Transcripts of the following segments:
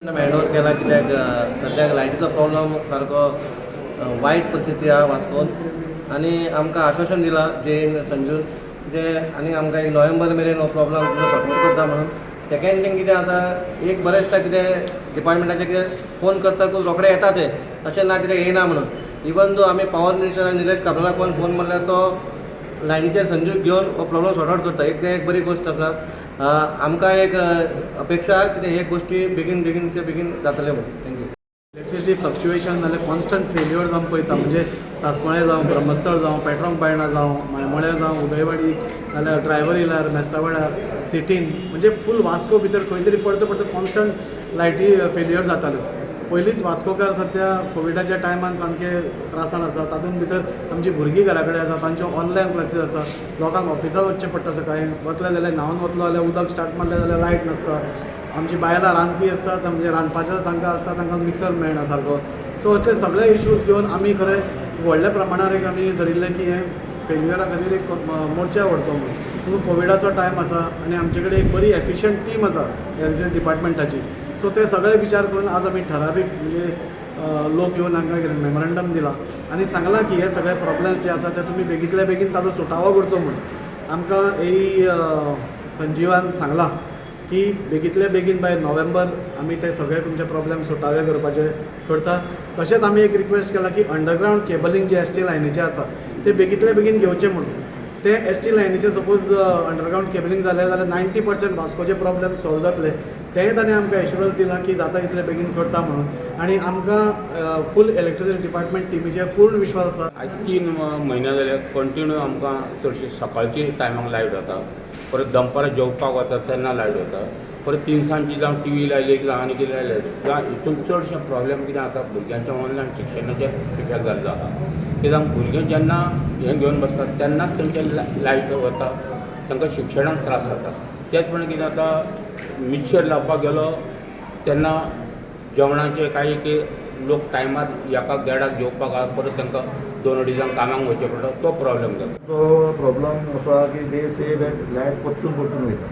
Handover केला कित्याक सद्याक लायटीचो प्रॉब्लम सारको वायट परिस्थिती आहा वास्कोन आनी आमकां आश्वासन दिलां जेन संजून कितें आनी आमकां एक नोव्हेंबर मेरेन हो प्रॉब्लम सॉर्ट आउट करता म्हणून. सेकंड थिंग कितें आतां एक बरें दिसता कितें डिपार्टमेंटाचे कितें फोन करतकूच रोखडे येता ते तशें ना कितें येयना म्हणून. इवन दो आमी पावर मिनिस्टर निलेश काब्रालाक फोन मारल्यार तो लायनीचे संजूक घेवन हो प्रॉब्लम सॉर्ट आउट करता. एक ते एक बरी गोश्ट आसा. आमकां एक अपेक्षा कितें हे गोश्टी बेगीन जातले म्हणून. थँक्यू. इलेक्ट्रिसिटी फ्लक्च्युएशन नाल्यार कॉन्स्टंट फेल्युअर्स आमी पळयता. म्हणजे सासपळे जावं, ब्रह्मस्थळ जावं, पेट्रोंक बायणा जावं, मळे जावं, उदयवाडी नाल्यार ड्रायव्हर येयल्यार मेस्तावाड्यार सिटीन म्हणजे फूल वास्को भितर खंय तरी पडटा कॉन्स्टंट लायटी फेल्युअर जाताल्यो. पयलींच वास्कोकार सद्या कोविडाच्या टायमान सामके त्रासान आसा. तातूंत भितर आमची भुरगीं घरा कडेन आसा, तांच्यो ऑनलायन क्लासीस आसा. लोकांक ऑफिसाक वचचें पडटा सकाळीं. वतले जाल्यार न्हांवन वतलो जाल्यार उदक स्टार्ट मारलें जाल्यार लायट नासता. आमची बायलां रांदपी आसतात, म्हणजे रांदपाचें तांकां आसता, तांकां मिक्सर मेळना सारको. सो ते सगळे इश्यूज घेवन आमी खरें व्हडल्या प्रमाणार एक आमी धरिल्लें की हें फेल्युअरा खातीर एक मोर्चा व्हरचो म्हणून. पूण कोविडाचो टायम आसा आनी आमचे कडेन एक बरी एफिशियंट टीम आसा एलजी डिपार्टमेंटाची. सो ते सगळे विचार करून आज आमी ठरावीक म्हणजे लोक येवन तांकां मेमोरंडम दिला आनी सांगलां की हे सगळे प्रॉब्लेम्स जे आसा ते तुमी बेगींतल्या बेगीन ताचो सुटावो करचो म्हणून. आमकां ही संजीवान सांगलां की बेगींतल्या बेगीन बाय नोव्हेंबर आमी ते सगळे तुमचे प्रॉब्लेम सुटावे करपाचे करता. तशेंच आमी एक रिक्वेस्ट केला की अंडरग्रावंड केबलिंग जे एस टी लायनीचे आसा ते बेगींतल्या बेगीन घेवचे म्हणून. ते एस टी लायनीचे सपोज अंडरग्रावंड केबलिंग जालें जाल्यार 90% वास्कोचे प्रॉब्लेम सॉल्व जातले. तेंय ताणें आमकां एश्युरन्स दिला की जाता तितले बेगीन करता म्हणून. आनी आमकां फूल इलेक्ट्रिसिटी डिपार्टमेंट टिमीचेर पूर्ण विश्वास आसा. आज 3 म्हयने जाले कंटिन्यू आमकां चडशी सकाळची टायमाक लायट वता. परत दनपारां जेवपाक वता तेन्ना लायट वता. परत तिनसांजची जावं टी व्ही लायली जावं आनी कितें लायलें जावं हितून चडशे प्रॉब्लेम कितें जाता भुरग्यांच्या ऑनलायन शिक्षणाचे इफेक्ट जाल्लो आसा. कित्याक भुरगे जेन्ना हें घेवन बसतात तेन्नाच तेंचे लायट वता, तांकां शिक्षणाक त्रास जाता. तेच प्रमाणे कितें जाता मिक्सर लावपाक गेलो तेन्ना जेवणाचे काही लोक टायमार एका देडाक जेवपाक आहा, परत तांकां 2 अडिजांक कामाक वचचें पडटा. तो प्रॉब्लेम जाता. तो प्रॉब्लम असो आहा की दे से दॅट लायट परतून वयता.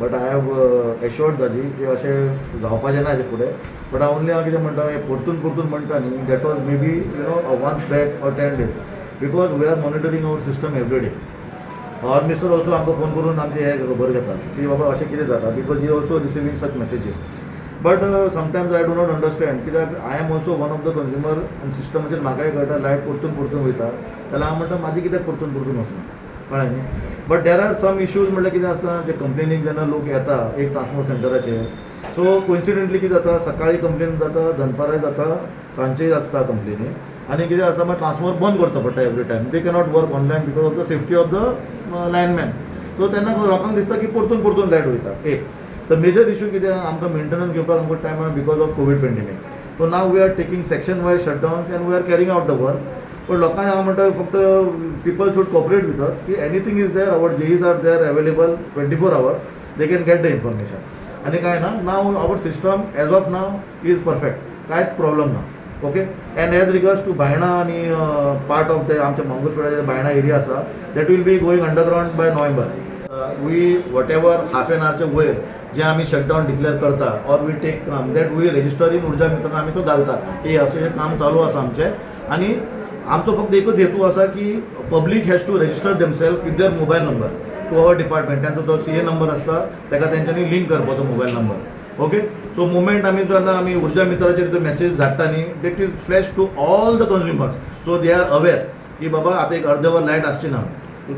बट आय हॅव एश्योर्ड ताजी की अशें जावपाचें ना हेजे फुडें. बट हांव ओन्ली हांव कितें म्हणटा हें परतून म्हणटा न्ही that was maybe once back or 10 days because we are monitoring our system every day. Power minister also आमकां फोन करून आमचे हे खबर घेता की बाबा अशें कितें जाता because he also receiving such messages. But sometimes I do not understand कित्याक I am also one of the consumer आनी सिस्टमाचेर म्हाकाय कळटा लायट परतून वयता जाल्यार हांव म्हणटा म्हाजी कित्याक परतून वचना कळ्ळें न्ही. But there are some issues म्हणल्यार कितें आसता जे कंप्लेनीक जेन्ना लोक येता एक ट्रान्सफॉर सेंटराचेर. सो कोइन्सिडेंटली कितें जाता सकाळी कंप्लेन जाता, दनपाराय जाता, सांजचेय आसता कंप्लेनी. आनी कितें आसता मागीर ट्रान्सफॉर बंद करचो पडटा every time. They cannot work online because of the safety of the lineman. So तेन्ना लोकांक दिसता की परतून लायट वयता. एक द मेजर इश्यू कितें आमकां मेंटेनन्स घेवपाक आमकां टायम मेळना because of COVID pandemic. So now we are taking section wise shutdown and we are carrying out the work. पण लोकांनी हांव म्हणटा फक्त people should cooperate with us की anything is there our JEs are there available 24 hours. They can get the information. आनी काय ना now our system as of now is perfect. कांयच प्रॉब्लम ना. Okay. And as regards to Baina आनी part of the आमच्या Mangalpeda Baina area आसा that will be going underground by November. We whatever half an आवरचे वयर जे आमी शटडावन डिक्लेअर करता ऑर वी टेक काम that we register in Urja मित्रान आमी तो घालता की अशें हें काम चालू आसा आमचें. आनी आमचो फक्त एकूच हेतू आसा की public has to register themselves with their mobile number to our department. त्यांचो तो CA नंबर आसता ताका तेंच्यांनी लिंक करपाचो mobile number. Okay. So movement आमी जेन्ना आमी उर्जा मित्राचेर जो मेसेज धाडटा न्ही that is flash to all the consumers. So they are aware की बाबा आतां एक अर्द वर लायट आसची ना.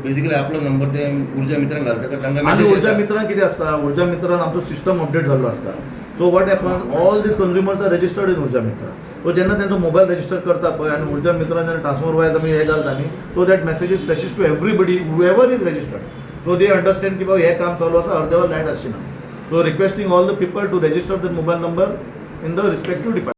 बेसिकली आपलो नंबर ते ऊर्जा मित्रांक घालता. आनी उर्जा मित्रान कितें आसता उर्जा मित्रान आमचो सिस्टम अपडेट जाल्लो आसता. So what happen all these consumers are registered in Urja Mitra. So जेन्ना तेंचो मोबायल रजिस्टर करता पळय आनी उर्जा मित्रान जेन्ना ट्रान्सफर वायज आमी हे घालता न्ही so that messages flashes to everybody whoever is registered. So they understand की बाबा हे काम चालू आसा अर्देवर लायट आसची ना. So requesting all the people to register the mobile number in the respective department.